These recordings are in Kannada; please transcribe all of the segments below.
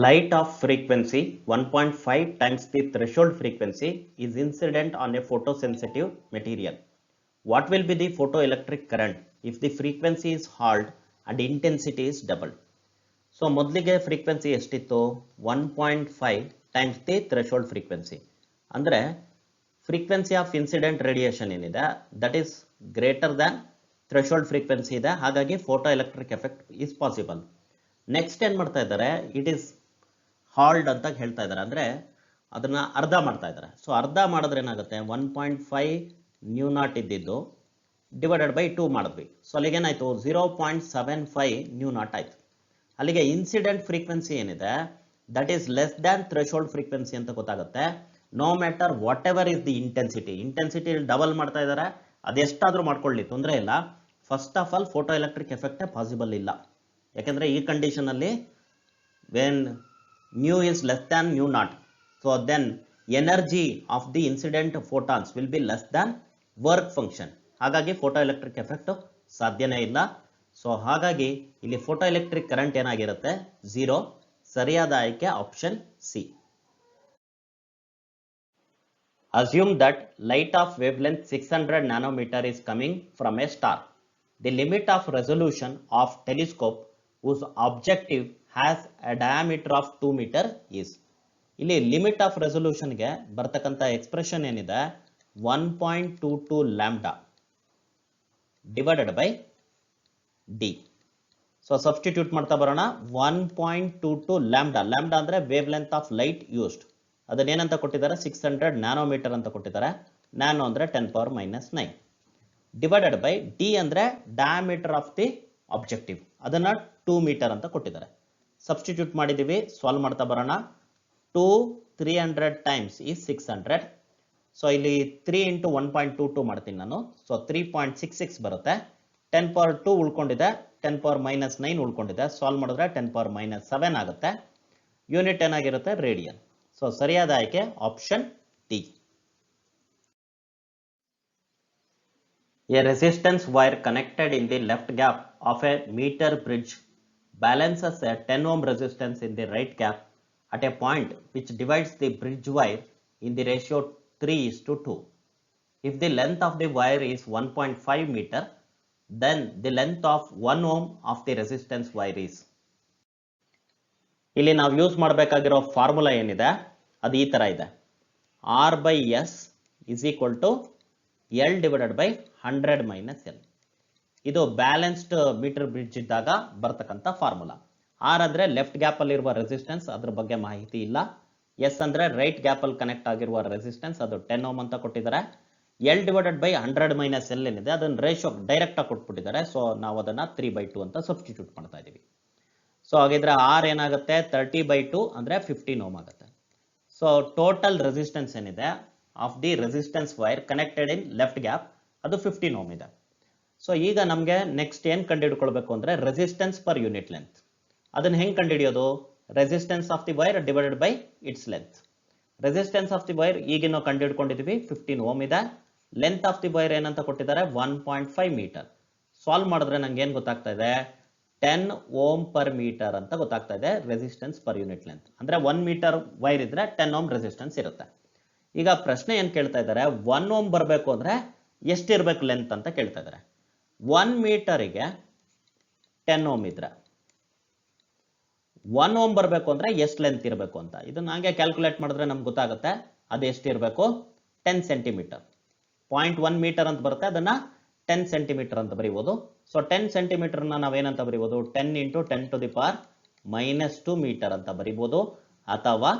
Light of frequency 1.5 times the threshold frequency is incident on a photosensitive material. What will be the photoelectric current if the frequency is halved and intensity is doubled? So ಮೊದಲಿಗೆ frequency ಎಷ್ಟಿತ್ತು 1.5 times the threshold frequency. ಅಂದರೆ frequency of incident radiation ಏನಿದೆ that is greater than threshold frequency ಇದೆ, ಹಾಗಾಗಿ photoelectric effect is possible. Next ಏನು ಮಾಡ್ತಾ ಇದ್ದಾರೆ, ಇಟ್ ಈಸ್ ಹಾಲ್ಡ್ ಅಂತ ಹೇಳ್ತಾ ಇದ್ದಾರೆ, ಅಂದರೆ ಅದನ್ನು ಅರ್ಧ ಮಾಡ್ತಾ ಇದ್ದಾರೆ. ಸೊ ಅರ್ಧ ಮಾಡಿದ್ರೆ ಏನಾಗುತ್ತೆ, 1.5 ನ್ಯೂ ನಾಟ್ ಇದ್ದಿದ್ದು ಡಿವೈಡೆಡ್ ಬೈ 2 ಮಾಡಿದ್ವಿ. ಸೊ ಅಲ್ಲಿಗೇನಾಯಿತು 0.75 ನ್ಯೂ ನಾಟ್ ಆಯಿತು. ಅಲ್ಲಿಗೆ ಇನ್ಸಿಡೆಂಟ್ ಫ್ರೀಕ್ವೆನ್ಸಿ ಏನಿದೆ that is less than threshold frequency ಅಂತ ಗೊತ್ತಾಗುತ್ತೆ. No matter what ever is the intensity double ಮಾಡ್ತಾ ಇದ್ದಾರೆ, ಅದೆಷ್ಟಾದರೂ ಮಾಡ್ಕೊಳ್ಳಿ, ತೊಂದರೆ ಇಲ್ಲ. First of all photo electric ಎಫೆಕ್ಟೇ ಪಾಸಿಬಲ್ ಇಲ್ಲ. ಯಾಕೆಂದರೆ ಈ ಕಂಡೀಷನಲ್ಲಿ when mu is less than mu naught, so then energy of the incident photons will be less than work function. ಹಾಗಾಗಿ ಫೋಟೋ ಎಲೆಕ್ಟ್ರಿಕ್ ಎಫೆಕ್ಟ್ ಸಾಧ್ಯನೇ ಇಲ್ಲ. ಸೊ ಹಾಗಾಗಿ ಇಲ್ಲಿ ಫೋಟೋ ಎಲೆಕ್ಟ್ರಿಕ್ ಕರೆಂಟ್ ಏನಾಗಿರುತ್ತೆ 0. ಸರಿಯಾದ ಆಯ್ಕೆ option C. Assume that light of wavelength 600 nanometer is coming from a star. The limit of resolution of telescope whose objective has a diameter of 2 meter is. ಇಲ್ಲಿ ಲಿಮಿಟ್ ಆಫ್ ರೆಸೊಲ್ಯೂಷನ್ಗೆ ಬರ್ತಕ್ಕಂಥ ಎಕ್ಸ್ಪ್ರೆಷನ್ ಏನಿದೆ 1.22 lambda divided by D. So substitute ಮಾಡ್ತಾ ಬರೋಣ. 1.22 ಲ್ಯಾಂಬ್ಡಾ, ಲ್ಯಾಂಬ್ಡಾ ಅಂದರೆ wavelength of light used, ಅದನ್ನೇನಂತ ಕೊಟ್ಟಿದ್ದಾರೆ 600 ನ್ಯಾನೋಮೀಟರ್ ಅಂತ ಕೊಟ್ಟಿದ್ದಾರೆ. ನ್ಯಾನೋ ಅಂದರೆ 10⁻⁹ ಡಿವೈಡೆಡ್ ಬೈ ಡಿ ಅಂದರೆ ಡಯಾಮೀಟರ್ ಆಫ್ ದಿ ಆಬ್ಜೆಕ್ಟಿವ್, ಅದನ್ನು 2 ಮೀಟರ್ ಅಂತ ಕೊಟ್ಟಿದ್ದಾರೆ. ಸಬ್ಸ್ಟಿಟ್ಯೂಟ್ ಮಾಡಿದ್ದೀವಿ, ಸಾಲ್ವ್ ಮಾಡ್ತಾ ಬರೋಣ. 2 300 ಟೈಮ್ಸ್ ಈಸ್ 600. ಸೊ ಇಲ್ಲಿ 3 ಇಂಟು 1.22 ಮಾಡ್ತೀನಿ ನಾನು. ಸೊ 3.66 ಬರುತ್ತೆ. 10⁻² ಉಳ್ಕೊಂಡಿದೆ, 10⁻⁹ ಉಳ್ಕೊಂಡಿದೆ. ಸಾಲ್ವ್ ಮಾಡಿದ್ರೆ 10⁻⁷ ಆಗುತ್ತೆ. ಯೂನಿಟ್ ಏನಾಗಿರುತ್ತೆ ರೇಡಿಯನ್. ಸೊ ಸರಿಯಾದ ಆಯ್ಕೆ option D. A resistance wire connected in the left gap of a meter bridge balances a 10 ohm resistance in the right gap at a point which divides the bridge wire in the ratio 3:2. If the length of the wire is 1.5 meter, then the length of 1 ohm of the resistance wire is. ಇಲ್ಲಿ ನಾವು ಯೂಸ್ ಮಾಡಬೇಕಾಗಿರೋ ಫಾರ್ಮುಲಾ ಏನಿದೆ ಅದು ಈ ತರ ಇದೆ. R/S = L divided by 100 - L. ಇದು ಬ್ಯಾಲೆನ್ಸ್ಡ್ ಮೀಟರ್ ಬ್ರಿಡ್ಜ್ ಇದ್ದಾಗ ಬರ್ತಕ್ಕಂಥ ಫಾರ್ಮುಲಾ. ಆರ್ ಅಂದರೆ ಲೆಫ್ಟ್ ಗ್ಯಾಪ್ ಅಲ್ಲಿ ಇರುವ ರೆಸಿಸ್ಟೆನ್ಸ್, ಅದ್ರ ಬಗ್ಗೆ ಮಾಹಿತಿ ಇಲ್ಲ. ಎಸ್ ಅಂದರೆ ರೈಟ್ ಗ್ಯಾಪ್ ಅಲ್ಲಿ ಕನೆಕ್ಟ್ ಆಗಿರುವ ರೆಸಿಸ್ಟೆನ್ಸ್, ಅದು 10 ಓಮ್ ಅಂತ ಕೊಟ್ಟಿದ್ದಾರೆ. L ಡಿವೈಡೆಡ್ ಬೈ 100 - L ಏನಿದೆ ಅದನ್ನ ರೇಷಿಯೋ ಡೈರೆಕ್ಟ್ ಆಗಿ ಕೊಟ್ಬಿಟ್ಟಿದ್ದಾರೆ. ಸೊ ನಾವು ಅದನ್ನ 3/2 ಅಂತ ಸಬ್ಸ್ಟಿಟ್ಯೂಟ್ ಮಾಡ್ತಾ ಇದೀವಿ. ಸೊ ಹಾಗಿದ್ರೆ ಆರ್ ಏನಾಗುತ್ತೆ 30/2 ಅಂದ್ರೆ 15 ಓಮ್ ಆಗುತ್ತೆ. ಸೊ ಟೋಟಲ್ ರೆಸಿಸ್ಟೆನ್ಸ್ ಏನಿದೆ of the resistance wire connected in left gap ಅದು 15 ಓಮ್ ಇದೆ. ಸೊ ಈಗ ನಮಗೆ ನೆಕ್ಸ್ಟ್ ಏನು ಕಂಡುಹಿಡ್ಕೊಳ್ಬೇಕು ಅಂದ್ರೆ ರೆಸಿಸ್ಟೆನ್ಸ್ ಪರ್ ಯೂನಿಟ್ ಲೆಂತ್. ಅದನ್ನ ಹೆಂಗೆ ಕಂಡುಹಿಡಿಯೋದು, resistance of the wire divided by its length. Resistance of the wire ಈಗ ನಾವು ಕಂಡುಹಿಡ್ಕೊಂಡಿದ್ವಿ 15 ಓಮ್ ಇದೆ. ಲೆಂತ್ ಆಫ್ ದಿ ವೈರ್ ಏನಂತ ಕೊಟ್ಟಿದ್ದಾರೆ 1.5 ಮೀಟರ್. ಸಾಲ್ವ್ ಮಾಡಿದ್ರೆ ನಂಗೆ ಏನು ಗೊತ್ತಾಗ್ತಾ ಇದೆ 10 ಓಮ್ ಪರ್ ಮೀಟರ್ ಅಂತ ಗೊತ್ತಾಗ್ತಾ ಇದೆ ರೆಸಿಸ್ಟೆನ್ಸ್ ಪರ್ ಯೂನಿಟ್ ಲೆಂತ್. ಅಂದ್ರೆ 1 ಮೀಟರ್ ವೈರ್ ಇದ್ರೆ 10 ಓಮ್ ರೆಸಿಸ್ಟೆನ್ಸ್ ಇರುತ್ತೆ. ಈಗ ಪ್ರಶ್ನೆ ಏನ್ ಕೇಳ್ತಾ ಇದ್ದಾರೆ 1 ಓಮ್ ಬರಬೇಕು ಅಂದ್ರೆ ಎಷ್ಟಿರ್ಬೇಕು ಲೆಂತ್ ಅಂತ ಕೇಳ್ತಾ ಇದ್ದಾರೆ. 1 ಮೀಟರಿಗೆ 10 ಓಮ್ ಇದ್ರೆ 1 ಓಮ್ ಬರಬೇಕು ಅಂದ್ರೆ ಎಷ್ಟು ಲೆಂತ್ ಇರಬೇಕು ಅಂತ ಇದನ್ನ ಹಾಗೆ ಕ್ಯಾಲ್ಕುಲೇಟ್ ಮಾಡಿದ್ರೆ ನಮ್ಗೆ ಗೊತ್ತಾಗುತ್ತೆ. ಅದು ಎಷ್ಟಿರಬೇಕು 10 ಸೆಂಟಿಮೀಟರ್. 0.1 ಮೀಟರ್ ಅಂತ ಬರುತ್ತೆ, ಅದನ್ನ 10 ಸೆಂಟಿಮೀಟರ್ ಅಂತ ಬರೀಬಹುದು. ಸೊ 10 ಸೆಂಟಿಮೀಟರ್ನ ನಾವೇನಂತ ಬರೀಬಹುದು 10 × 10⁻⁻² ಮೀಟರ್ ಅಂತ ಬರೀಬಹುದು, ಅಥವಾ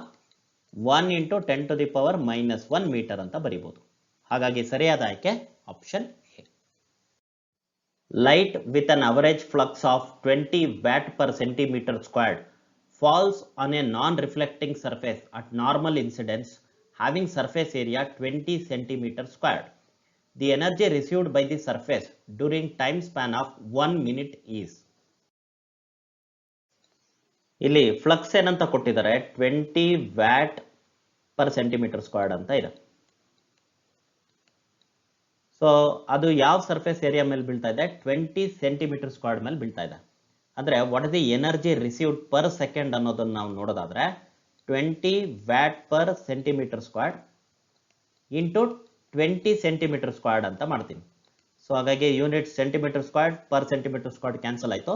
1 × 10⁻⁻1 ಮೀಟರ್ ಅಂತ ಬರೀಬಹುದು. ಹಾಗಾಗಿ ಸರಿಯಾದ ಆಯ್ಕೆ option A. Light with an average flux of 20 watt per centimetre squared falls on a non-reflecting surface at normal incidence having surface area 20 centimeter squared. The energy received by the surface during time span of 1 minute is. ಇಲ್ಲಿ ಫ್ಲಕ್ಸ್ ಏನಂತ ಕೊಟ್ಟಿದ್ದಾರೆ 20 ವ್ಯಾಟ್ ಪರ್ ಸೆಂಟಿಮೀಟರ್ ಸ್ಕ್ವೇರ್ಡ್ ಅಂತ ಇದೆ. ಸೊ ಅದು ಯಾವ ಸರ್ಫೇಸ್ ಏರಿಯಾ ಮೇಲೆ ಬೀಳ್ತಾ ಇದೆ 20 ಸೆಂಟಿಮೀಟರ್ ಸ್ಕ್ವೇರ್ಡ್ ಮೇಲೆ ಬೀಳ್ತಾ ಇದೆ. ಅಂದರೆ what is the energy received per second ಅನ್ನೋದನ್ನು ನಾವು ನೋಡೋದಾದರೆ 20 watt per centimetre squared into 20 centimetre squared ಅಂತ ಮಾಡ್ತೀನಿ. ಸೊ ಹಾಗಾಗಿ unit centimetre squared per centimetre squared cancel ಆಯಿತು.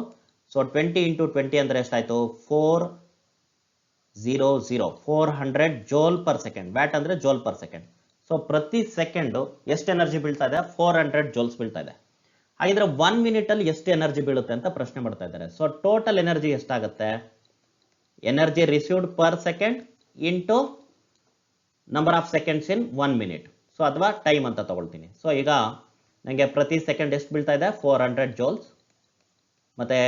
ಸೊ 20 ಇಂಟು 20 ಅಂದರೆ ಎಷ್ಟಾಯಿತು? 400 ಜೋಲ್ ಪರ್ ಸೆಕೆಂಡ್. ವ್ಯಾಟ್ ಅಂದರೆ ಜೋಲ್ ಪರ್ ಸೆಕೆಂಡ್. ಸೊ ಪ್ರತಿ ಸೆಕೆಂಡು ಎಷ್ಟು ಎನರ್ಜಿ ಬೀಳ್ತಾ ಇದೆ? 400 ಜೋಲ್ಸ್ ಬೀಳ್ತಾ ಇದೆ. ಹಾಗಿದ್ರೆ 1 ಮಿನಿಟಲ್ಲಿ ಎಷ್ಟು ಎನರ್ಜಿ ಬೀಳುತ್ತೆ ಅಂತ ಪ್ರಶ್ನೆ ಮಾಡ್ತಾ ಇದ್ದಾರೆ. ಸೊ ಟೋಟಲ್ ಎನರ್ಜಿ ಎಷ್ಟಾಗುತ್ತೆ? Energy received per second into number of seconds in 1 minute. So ಅಥವಾ ಟೈಮ್ ಅಂತ ತಗೊಳ್ತೀನಿ. ಸೊ ಈಗ ನನಗೆ ಪ್ರತಿ ಸೆಕೆಂಡ್ ಎಷ್ಟು ಬೀಳ್ತಾ ಇದೆ? 400 ಜೋಲ್ಸ್. ಮತ್ತು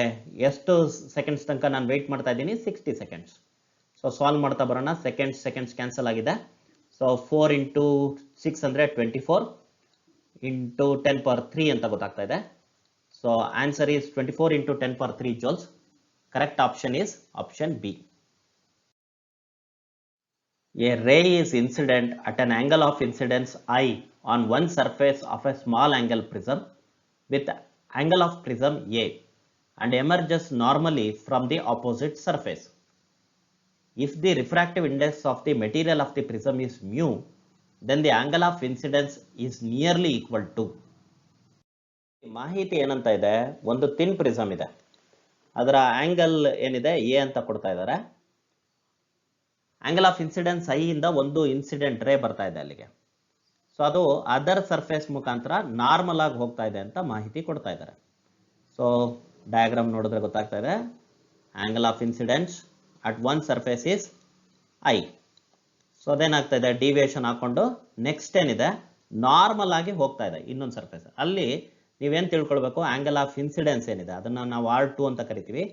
ಎಷ್ಟು ಸೆಕೆಂಡ್ಸ್ ತನಕ ನಾನು ವೆಯ್ಟ್ ಮಾಡ್ತಾ ಇದ್ದೀನಿ? 60 ಸೆಕೆಂಡ್ಸ್. ಸೊ ಸಾಲ್ವ್ ಮಾಡ್ತಾ ಬರೋಣ. ಸೆಕೆಂಡ್ಸ್ ಕ್ಯಾನ್ಸಲ್ ಆಗಿದೆ. ಸೊ 4 ಇಂಟು 6 ಅಂದರೆ 24 ಇಂಟು 10 ಪವರ್ 3 ಅಂತ ಗೊತ್ತಾಗ್ತಾ ಇದೆ. So answer is 24 into 10 power 3 joules. Correct option is option B. A ray is incident at an angle of incidence I on one surface of a small angle prism with angle of prism A and emerges normally from the opposite surface. If the refractive index of the material of the prism is mu, then the angle of incidence is nearly equal to. ಮಾಹಿತಿ ಏನಂತ ಇದೆ? ಒಂದು ಥಿನ್ ಪ್ರಿಸಮ್ ಇದೆ, ಅದರ ಆಂಗಲ್ ಏನಿದೆ ಎ ಅಂತ ಕೊಡ್ತಾ ಇದ್ದಾರೆ. ಆಂಗಲ್ ಆಫ್ ಇನ್ಸಿಡೆನ್ಸ್ ಐ ಇಂದ ಒಂದು ಇನ್ಸಿಡೆಂಟ್ ರೇ ಬರ್ತಾ ಇದೆ ಅಲ್ಲಿಗೆ. ಸೊ ಅದು ಅದರ್ ಸರ್ಫೇಸ್ ಮುಖಾಂತರ ನಾರ್ಮಲ್ ಆಗಿ ಹೋಗ್ತಾ ಇದೆ ಅಂತ ಮಾಹಿತಿ ಕೊಡ್ತಾ ಇದ್ದಾರೆ. ಸೊ ಡಯಾಗ್ರಾಮ್ ನೋಡಿದ್ರೆ ಗೊತ್ತಾಗ್ತಾ ಇದೆ. Angle of incidence at one surface is I. So ಅದೇನಾಗ್ತಾ ಇದೆ? ಡಿವಿಯೇಷನ್ ಹಾಕೊಂಡು ನೆಕ್ಸ್ಟ್ ಏನಿದೆ ನಾರ್ಮಲ್ ಆಗಿ ಹೋಗ್ತಾ ಇದೆ ಇನ್ನೊಂದು ಸರ್ಫೇಸ್. ಅಲ್ಲಿ ನೀವೇನು ತಿಳ್ಕೊಳ್ಬೇಕು? ಆಂಗಲ್ ಆಫ್ ಇನ್ಸಿಡೆನ್ಸ್ ಏನಿದೆ ಅದನ್ನು ನಾವು R2 ಅಂತ ಕರಿತೀವಿ,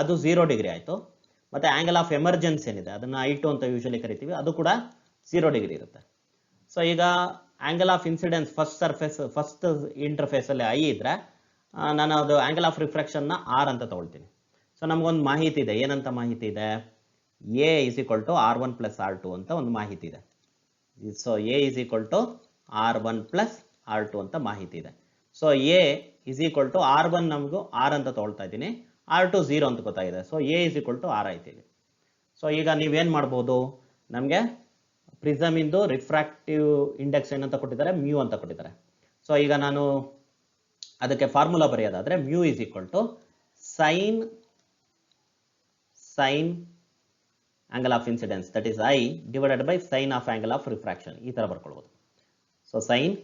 ಅದು 0 ಡಿಗ್ರಿ ಆಯಿತು. ಮತ್ತು ಆಂಗಲ್ ಆಫ್ ಎಮರ್ಜೆನ್ಸ್ ಏನಿದೆ ಅದನ್ನು I2 ಅಂತ ಯೂಶಲಿ ಕರಿತೀವಿ, ಅದು ಕೂಡ 0 ಡಿಗ್ರಿ ಇರುತ್ತೆ. ಸೊ ಈಗ ಆಂಗಲ್ ಆಫ್ ಇನ್ಸಿಡೆನ್ಸ್ ಫಸ್ಟ್ ಇಂಟರ್ಫೇಸಲ್ಲಿ ಐ ಇದ್ದರೆ ನಾನು ಅದು ಆಂಗಲ್ ಆಫ್ ರಿಫ್ರಾಕ್ಷನ್ನ R ಅಂತ ತಗೊಳ್ತೀನಿ. ಸೊ ನಮಗೊಂದು ಮಾಹಿತಿ ಇದೆ. ಏನಂತ ಮಾಹಿತಿ ಇದೆ? A is equal to R1 plus R2 ಅಂತ ಒಂದು ಮಾಹಿತಿ ಇದೆ. So A is equal to R1 plus R2 ಅಂತ ಮಾಹಿತಿ ಇದೆ. So A is equal to R1 ನಮಗೂ R ಅಂತ ತೊಗೊಳ್ತಾ ಇದ್ದೀನಿ, R2 0 ಅಂತ ಗೊತ್ತಾಗಿದೆ. So A is equal to R ಆಯ್ತೀವಿ. ಸೊ ಈಗ ನೀವೇನು ಮಾಡ್ಬೋದು? ನಮಗೆ ಪ್ರಿಸಮ್ ಇಂದು ರಿಫ್ರಾಕ್ಟಿವ್ ಇಂಡೆಕ್ಸ್ ಏನಂತ ಕೊಟ್ಟಿದ್ದಾರೆ? ಮ್ಯೂ ಅಂತ ಕೊಟ್ಟಿದ್ದಾರೆ. ಸೊ ಈಗ ನಾನು ಅದಕ್ಕೆ ಫಾರ್ಮುಲಾ ಬರೆಯೋದಾದರೆ mu is equal to sine angle of incidence that is i divided by sine of angle of refraction, ಈ ಥರ ಬರ್ಕೊಳ್ಬೋದು. So sine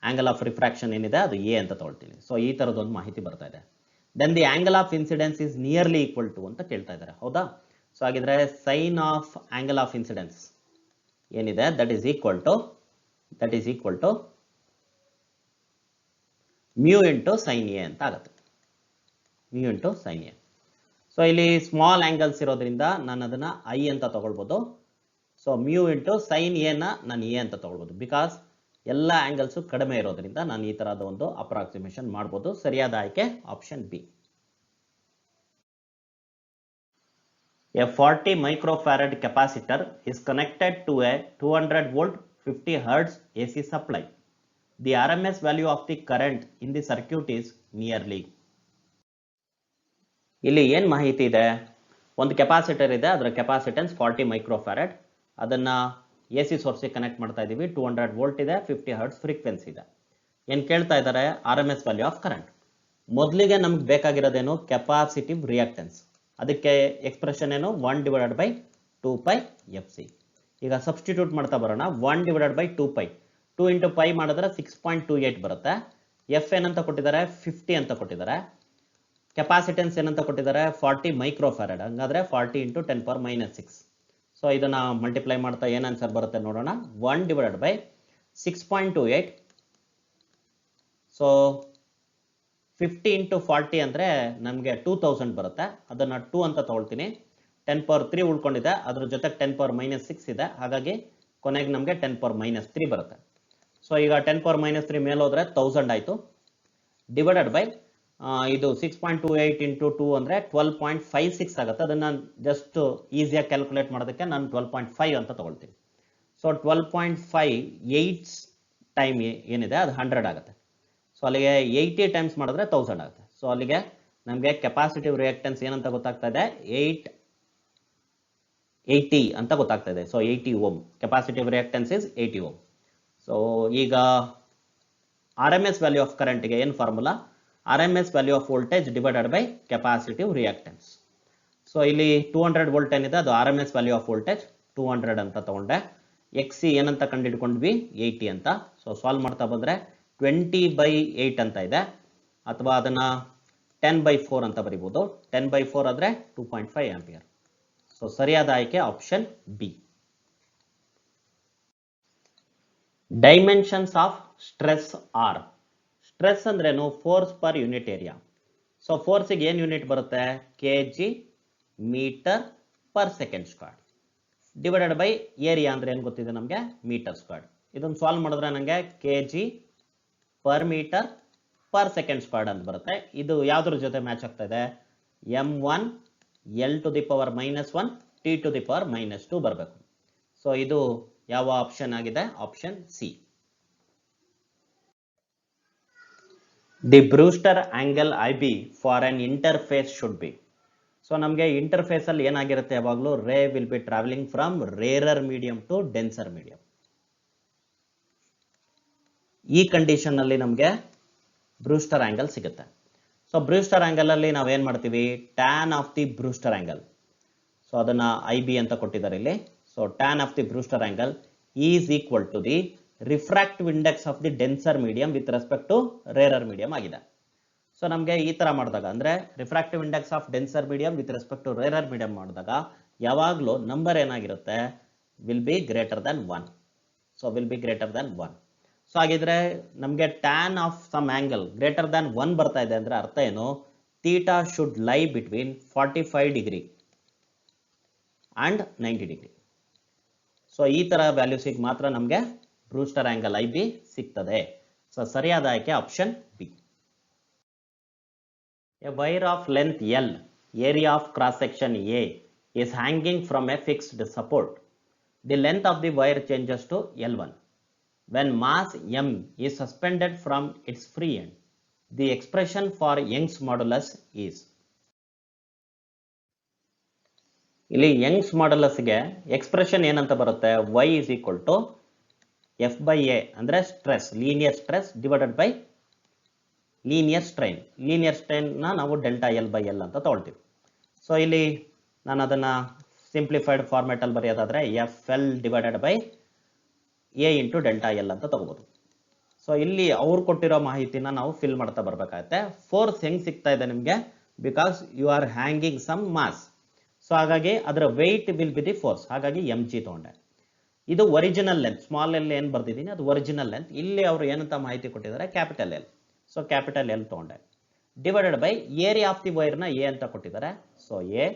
angle of refraction ಏನಿದೆ ಅದು ಎ ಅಂತ ತೊಗೊಳ್ತೀನಿ. ಸೊ ಈ ಥರದೊಂದು ಮಾಹಿತಿ ಬರ್ತಾ ಇದೆ. Then the angle of incidence is nearly equal to ಅಂತ ಕೇಳ್ತಾ ಇದ್ದಾರೆ, ಹೌದಾ? ಸೊ ಹಾಗಿದ್ರೆ sine of angle of incidence ಏನಿದೆ that is equal to mu into sine a ಅಂತ ಆಗುತ್ತೆ. Mu into sine a. So ಇಲ್ಲಿ ಸ್ಮಾಲ್ ಆಂಗಲ್ಸ್ ಇರೋದ್ರಿಂದ ನಾನು ಅದನ್ನು ಐ ಅಂತ ತಗೊಳ್ಬೋದು. ಸೊ ಮ್ಯೂ ಇಂಟು ಸೈನ್ ಎನ ನಾನು ಎ ಅಂತ ತಗೊಳ್ಬೋದು. ಬಿಕಾಸ್ ಎಲ್ಲ ಆಂಗಲ್ಸು ಕಡಿಮೆ ಇರೋದ್ರಿಂದ ನಾನು ಈ ಥರದ ಒಂದು ಅಪ್ರಾಕ್ಸಿಮೇಷನ್ ಮಾಡ್ಬೋದು. ಸರಿಯಾದ ಆಯ್ಕೆ option B. A 40 microfarad capacitor is connected to a 200 volt 50 hertz AC supply. The RMS value of the current in the circuit is nearly. ಇಲ್ಲಿ ಏನು ಮಾಹಿತಿ ಇದೆ? ಒಂದು ಕೆಪಾಸಿಟರ್ ಇದೆ, ಅದರ ಕೆಪಾಸಿಟೆನ್ಸ್ 40 ಮೈಕ್ರೋಫ್ಯಾರಡ್. ಅದನ್ನು ಎ ಸಿ ಸೋರ್ಸಿಗೆ ಕನೆಕ್ಟ್ ಮಾಡ್ತಾ ಇದ್ದೀವಿ. 200 ವೋಲ್ಟ್ ಇದೆ, 50 ಹರ್ಟ್ಸ್ ಫ್ರೀಕ್ವೆನ್ಸಿ ಇದೆ. ಏನು ಕೇಳ್ತಾ ಇದ್ದಾರೆ? RMS value of current. ಮೊದಲಿಗೆ ನಮ್ಗೆ ಬೇಕಾಗಿರೋದೇನು? Capacitive reactance. ಅದಕ್ಕೆ ಎಕ್ಸ್ಪ್ರೆಷನ್ ಏನು? 1 ಡಿವೈಡೆಡ್ ಬೈ 2πfc. ಈಗ ಸಬ್ಸ್ಟಿಟ್ಯೂಟ್ ಮಾಡ್ತಾ ಬರೋಣ. 1 ಡಿವೈಡೆಡ್ ಬೈ 2π, 2 ಇಂಟು ಪೈ ಮಾಡಿದ್ರೆ 6.28 ಬರುತ್ತೆ. ಎಫ್ ಏನಂತ ಕೊಟ್ಟಿದ್ದಾರೆ? 50 ಅಂತ ಕೊಟ್ಟಿದ್ದಾರೆ. ಕೆಪಾಸಿಟೆನ್ಸ್ ಏನಂತ ಕೊಟ್ಟಿದ್ದಾರೆ? 40 ಮೈಕ್ರೋಫ್ಯಾರಡ್. ಹಂಗಾದ್ರೆ 40 ಇಂಟು 10 ಪವರ್ -6. ಸೊ ಇದನ್ನು ಮಲ್ಟಿಪ್ಲೈ ಮಾಡ್ತಾ ಏನು ಆನ್ಸರ್ ಬರುತ್ತೆ ನೋಡೋಣ. 1 ಡಿವೈಡೆಡ್ ಬೈ 6.28. ಸೊ 50 ಇಂಟು 40 ಅಂದರೆ ನಮಗೆ 2000 ಬರುತ್ತೆ. ಅದನ್ನು 2 ಅಂತ ತೊಗೊಳ್ತೀನಿ. 10 ಪವರ್ 3 ಉಳ್ಕೊಂಡಿದೆ, ಅದ್ರ ಜೊತೆಗೆ 10 ಪವರ್ -6 ಇದೆ. ಹಾಗಾಗಿ ಕೊನೆಗೆ ನಮಗೆ 10 ಪವರ್ -3 ಬರುತ್ತೆ. ಸೊ ಈಗ 10 ಪವರ್ -3 ಮೇಲೆ ಹೋದರೆ 1000 ಆಯಿತು. ಡಿವೈಡೆಡ್ ಬೈ ಇದು 6.28 ಇಂಟು 2 ಅಂದರೆ 12.56 ಆಗುತ್ತೆ. ಅದನ್ನು ಜಸ್ಟ್ ಈಸಿಯಾಗಿ ಕ್ಯಾಲ್ಕುಲೇಟ್ ಮಾಡೋದಕ್ಕೆ ನಾನು 12.5 ಅಂತ ತೊಗೊಳ್ತೀನಿ. ಸೊ 12.5 8 ಟೈಮ್ ಏನಿದೆ ಅದು 100 ಆಗುತ್ತೆ. ಸೊ ಅಲ್ಲಿಗೆ 80 ಟೈಮ್ಸ್ ಮಾಡಿದ್ರೆ 1000 ಆಗುತ್ತೆ. ಸೊ ಅಲ್ಲಿಗೆ ನಮಗೆ ಕೆಪಾಸಿಟಿವ್ ರಿಯಾಕ್ಟೆನ್ಸ್ ಏನಂತ ಗೊತ್ತಾಗ್ತಾ ಇದೆ 80 ಅಂತ ಗೊತ್ತಾಗ್ತಾ ಇದೆ. So 80 ohm capacitive reactance is 80 ohm. So ಈಗ RMS ವ್ಯಾಲ್ಯೂ ಆಫ್ ಕರೆಂಟ್ಗೆ ಏನು formula, RMS value of voltage divided by capacitive reactance. So ಇಲ್ಲಿ 200 ವೋಲ್ಟ್ ಏನಿದೆ ಅದು RMS ವ್ಯಾಲ್ಯೂ ಆಫ್ ವೋಲ್ಟೇಜ್ 200 ಅಂತ ತಗೊಂಡೆ. XC ಏನಂತ ಕಂಡುಹಿಡ್ಕೊಂಡ್ವಿ 80 ಅಂತ. ಸೊ ಸಾಲ್ವ್ ಮಾಡ್ತಾ ಬಂದ್ರೆ 20/8 ಅಂತ ಇದೆ, ಅಥವಾ ಅದನ್ನ 10/4 ಅಂತ ಬರೀಬಹುದು. 10/4 ಆದ್ರೆ 2.5 ಆಂಪಿಯರ್. ಸೊ ಸರಿಯಾದ ಆಯ್ಕೆ option B. Dimensions of stress are. Stress ಅಂದ್ರೇನು, force per unit area. So ಫೋರ್ಸಿಗೆ ಏನು ಯೂನಿಟ್ ಬರುತ್ತೆ, kg metre per second square divided by area ಅಂದ್ರೆ ಏನು ಗೊತ್ತಿದೆ ನಮಗೆ, ಮೀಟರ್ ಸ್ಕ್ವೇರ್. ಇದನ್ನು ಸಾಲ್ವ್ ಮಾಡಿದ್ರೆ ನನಗೆ kg per metre per second square ಅಂತ ಬರುತ್ತೆ. ಇದು ಯಾವ್ದ್ರ ಜೊತೆ ಮ್ಯಾಚ್ ಆಗ್ತಾ ಇದೆ, m1 L to the power -1 T to the power -2 ಬರಬೇಕು. ಸೊ ಇದು ಯಾವ ಆಪ್ಷನ್ ಆಗಿದೆ, option C. The Brewster angle IB for an interface should be. So ನಮಗೆ ಇಂಟರ್ಫೇಸ್ ಅಲ್ಲಿ ಏನಾಗಿರುತ್ತೆ, ಯಾವಾಗಲೂ ray will be travelling from rarer medium to denser medium. ಈ ಕಂಡೀಷನ್ ಅಲ್ಲಿ ನಮಗೆ ಬ್ರೂಸ್ಟರ್ ಆಂಗಲ್ ಸಿಗುತ್ತೆ. ಸೊ ಬ್ರೂಸ್ಟರ್ ಆಂಗಲ್ ಅಲ್ಲಿ ನಾವೇನ್ ಮಾಡ್ತೀವಿ, tan of the Brewster angle. So ಅದನ್ನ IB ಅಂತ ಕೊಟ್ಟಿದ್ದಾರೆ ಇಲ್ಲಿ. So tan of the Brewster angle is equal to the refractive index of the denser medium with respect to rarer medium ಆಗಿದೆ. ಸೊ ನಮಗೆ ಈ ತರ ಮಾಡಿದಾಗ ಅಂದ್ರೆ refractive index of denser medium with respect to rarer medium ಮಾಡಿದಾಗ ಯಾವಾಗಲೂ ನಂಬರ್ ಏನಾಗಿರುತ್ತೆ, will be greater than 1. So will be greater than 1. So ಹಾಗಿದ್ರೆ ನಮಗೆ tan of some angle greater than 1 ಬರ್ತಾ ಇದೆ ಅಂದ್ರೆ ಅರ್ಥ ಏನು, theta should lie between 45 degree and 90 degree. So ಈ ತರ ವ್ಯಾಲ್ಯೂಸಿಗೆ ಮಾತ್ರ ನಮಗೆ ಬ್ರೂಸ್ಟರ್ ಆಂಗಲ್ IB ಸಿಗ್ತದೆ. ಸೊ ಸರಿಯಾದ ಆಯ್ಕೆ option B. A wire of length L, area of cross section A is hanging from a fixed support. The length of the wire changes to L1 when mass M is suspended from its free end. The expression for Young's modulus is. ಇಲ್ಲಿ ಯಂಗ್ಸ್ ಮಾಡ್ಯುಲಸ್ಗೆ ಎಕ್ಸ್ಪ್ರೆಷನ್ ಏನಂತ ಬರುತ್ತೆ, y is equal to F/A ಅಂದ್ರೆ stress, linear stress divided by linear strain. Linear strain ನಾವು ΔL/L ಅಂತ ತಗೊಳ್ತೀವಿ. ಸೊ ಇಲ್ಲಿ ನಾನು ಅದನ್ನ ಸಿಂಪ್ಲಿಫೈಡ್ ಫಾರ್ಮ್ಯಾಟ್ ಅಲ್ಲಿ ಬರೆಯೋದಾದ್ರೆ FL divided by A into ΔL ಅಂತ ತಗೋಬಹುದು. ಸೊ ಇಲ್ಲಿ ಅವ್ರು ಕೊಟ್ಟಿರೋ ಮಾಹಿತಿನ ನಾವು ಫಿಲ್ ಮಾಡ್ತಾ ಬರ್ಬೇಕಾಗತ್ತೆ. ಫೋರ್ಸ್ ಹೆಂಗ್ ಸಿಗ್ತಾ ಇದೆ ನಿಮ್ಗೆ, because you are hanging some mass. So ಹಾಗಾಗಿ ಅದರ weight will be the force, ಹಾಗಾಗಿ mg ತಗೊಂಡೆ. ಇದು ಒರಿಜಿನಲ್ ಲೆಂತ್, ಸ್ಮಾಲ್ ಎಲ್ ಏನ್ ಬರ್ದಿದ್ದೀನಿ ಅದು ಒರಿಜಿನಲ್ ಲೆಂತ್. ಇಲ್ಲಿ ಅವರು ಏನಂತ ಮಾಹಿತಿ ಕೊಟ್ಟಿದ್ದಾರೆ, capital L. So capital L ತಗೊಂಡೆ divided by area of the wire ನ A ಅಂತ ಕೊಟ್ಟಿದ್ದಾರೆ. ಸೊ A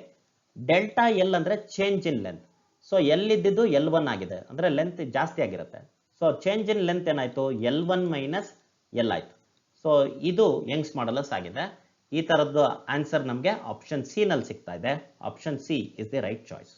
ಡೆಲ್ಟಾ ಎಲ್ ಅಂದ್ರೆ change in length. So L ಇದ್ದಿದ್ದು L1 ಆಗಿದೆ ಅಂದ್ರೆ ಲೆಂತ್ ಜಾಸ್ತಿ ಆಗಿರುತ್ತೆ. ಸೊ ಚೇಂಜ್ ಇನ್ ಲೆಂತ್ ಏನಾಯ್ತು, L1 - L ಆಯ್ತು. ಸೊ ಇದು ಯಂಗ್ಸ್ ಮಾಡ್ಯುಲಸ್ ಆಗಿದೆ. ಈ ತರದ್ದು ಆನ್ಸರ್ ನಮಗೆ ಆಪ್ಷನ್ ಸಿ ನಲ್ಲಿ ಸಿಗ್ತಾ ಇದೆ. Option C is the right choice.